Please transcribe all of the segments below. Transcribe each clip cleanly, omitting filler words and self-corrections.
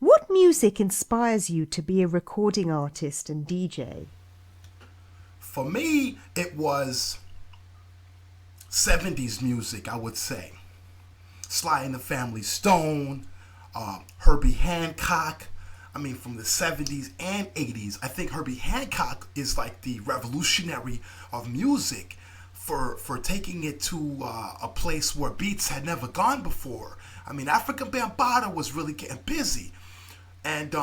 What music inspires you to be a recording artist and DJ? For me, it was 70s music, I would say. Sly and the Family Stone, Herbie Hancock. I mean, from the 70s and 80s. I think Herbie Hancock is like the revolutionary of music for taking it to a place where beats had never gone before. I mean, African Bambaataa was really getting busy. And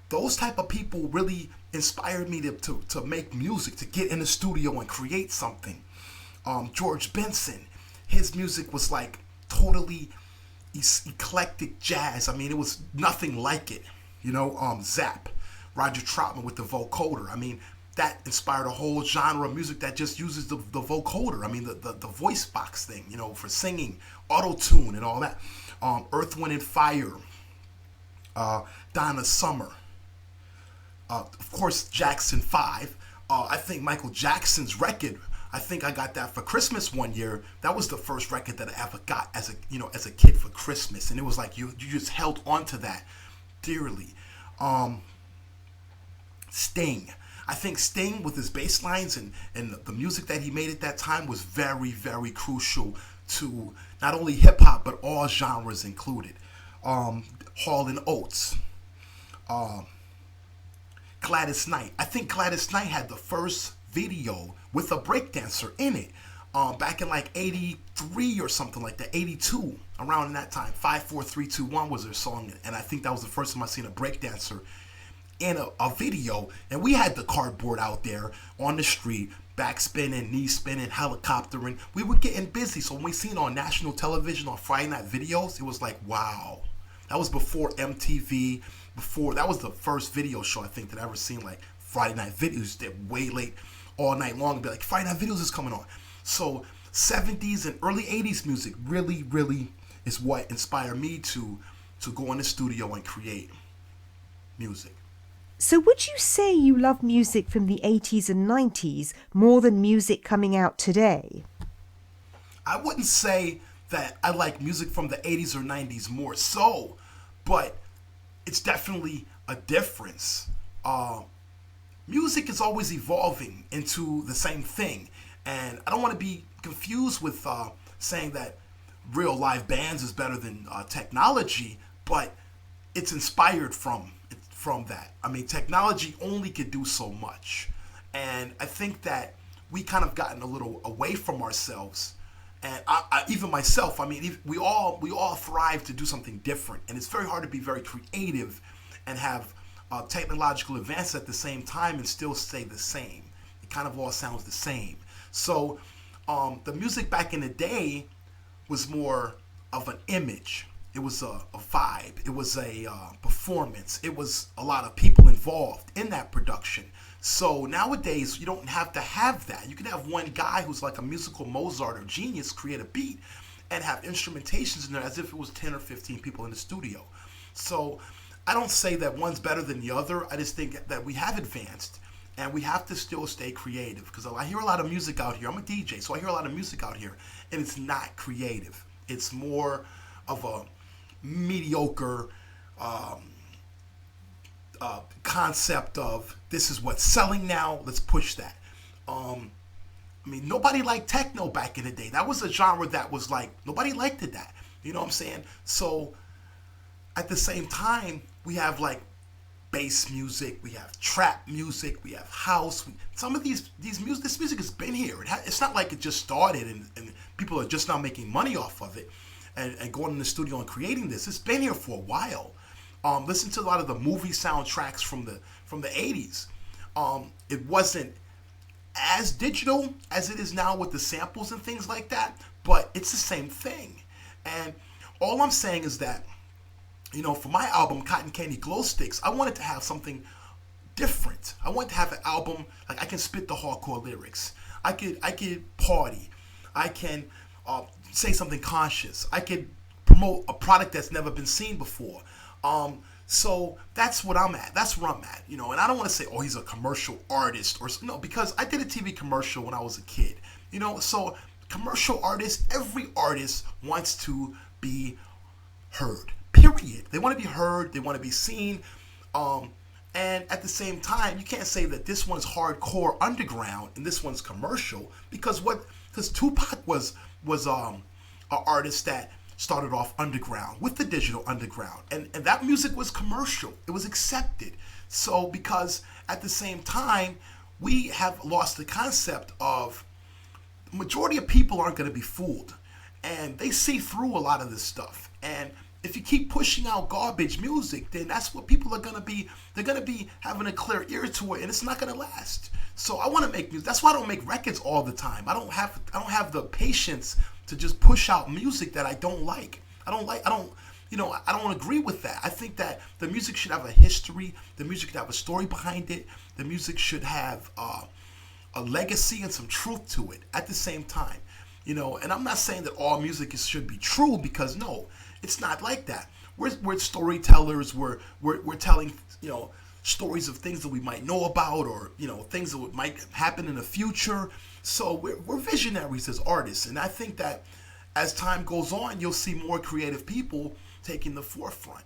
those type of people really inspired me to make music, to get in the studio and create something. George Benson, his music was like totally eclectic jazz. I mean, it was nothing like it. Zap, Roger Troutman with the vocoder. I mean, that inspired a whole genre of music that just uses the vocoder. I mean, the voice box thing, for singing, auto tune, and all that. Earth, Wind, and Fire, Donna Summer, of course, Jackson 5. I think Michael Jackson's record. I think I got that for Christmas one year. That was the first record that I ever got as a kid for Christmas, and it was like you just held on to that dearly. Sting. I think Sting, with his bass lines and the music that he made at that time, was very, very crucial to not only hip hop but all genres included. Hall and Oates. Gladys Knight. I think Gladys Knight had the first video with a breakdancer in it. Back in like 83 or something like that, 82, around in that time. 54321 was their song, and I think that was the first time I seen a breakdancer in a video. And we had the cardboard out there on the street, back spinning, knee spinning, helicoptering. We were getting busy, so when we seen it on national television on Friday night videos, it was like, wow. That was before MTV, that was the first video show I think that I ever seen, like Friday night videos. They're way late all night long, be like, Friday night videos is coming on. So 70s and early 80s music really, really is what inspired me to go in the studio and create music. So, would you say you love music from the 80s and 90s more than music coming out today? I wouldn't say that I like music from the 80s or 90s more so, but it's definitely a difference. Music is always evolving into the same thing, and I don't want to be confused with saying that real live bands is better than technology, but it's inspired from that. I mean, technology only could do so much, and I think that we kind of gotten a little away from ourselves. And even myself, I mean, we all thrive to do something different, and it's very hard to be very creative and have technological advances at the same time and still stay the same. It kind of all sounds the same. So the music back in the day was more of an image. It was a vibe. It was a performance. It was a lot of people involved in that production. So nowadays, you don't have to have that. You can have one guy who's like a musical Mozart or genius create a beat and have instrumentations in there as if it was 10 or 15 people in the studio. So I don't say that one's better than the other. I just think that we have advanced and we have to still stay creative, because I hear a lot of music out here. I'm a DJ, so I hear a lot of music out here, and it's not creative. It's more of a mediocre concept of, this is what's selling now, let's push that. I mean, nobody liked techno back in the day. That was a genre that was like, nobody liked it that. You know what I'm saying? So at the same time, we have like bass music, we have trap music, we have house. Some of this music has been here. It's not like it just started and people are just now making money off of it and going in the studio and creating this. It's been here for a while. Listen to a lot of the movie soundtracks from the 80s. It wasn't as digital as it is now with the samples and things like that, but it's the same thing. And all I'm saying is that, for my album, Cotton Candy Glowsticks, I wanted to have something different. I wanted to have an album, like I can spit the hardcore lyrics. I could party. I can say something conscious. I could promote a product that's never been seen before. So that's what I'm at. That's where I'm at, And I don't want to say, oh, he's a commercial artist no, because I did a TV commercial when I was a kid, So commercial artists, every artist wants to be heard. Period. They want to be heard. They want to be seen. And at the same time, you can't say that this one's hardcore underground and this one's commercial, because Tupac was an artist that started off underground with the digital underground, and that music was commercial. It was accepted. So because at the same time, we have lost the concept of the majority of people aren't going to be fooled, and they see through a lot of this stuff. And if you keep pushing out garbage music, then that's what people are going to be. They're going to be having a clear ear to it, and it's not going to last. So I want to make music. That's why I don't make records all the time. I don't have the patience to just push out music that I don't like. I don't agree with that. I think that the music should have a history. The music should have a story behind it. The music should have a legacy and some truth to it at the same time. And I'm not saying that all music should be true, because no, it's not like that. We're storytellers. We're telling stories of things that we might know about, or things that might happen in the future. So we're visionaries as artists, and I think that as time goes on, you'll see more creative people taking the forefront.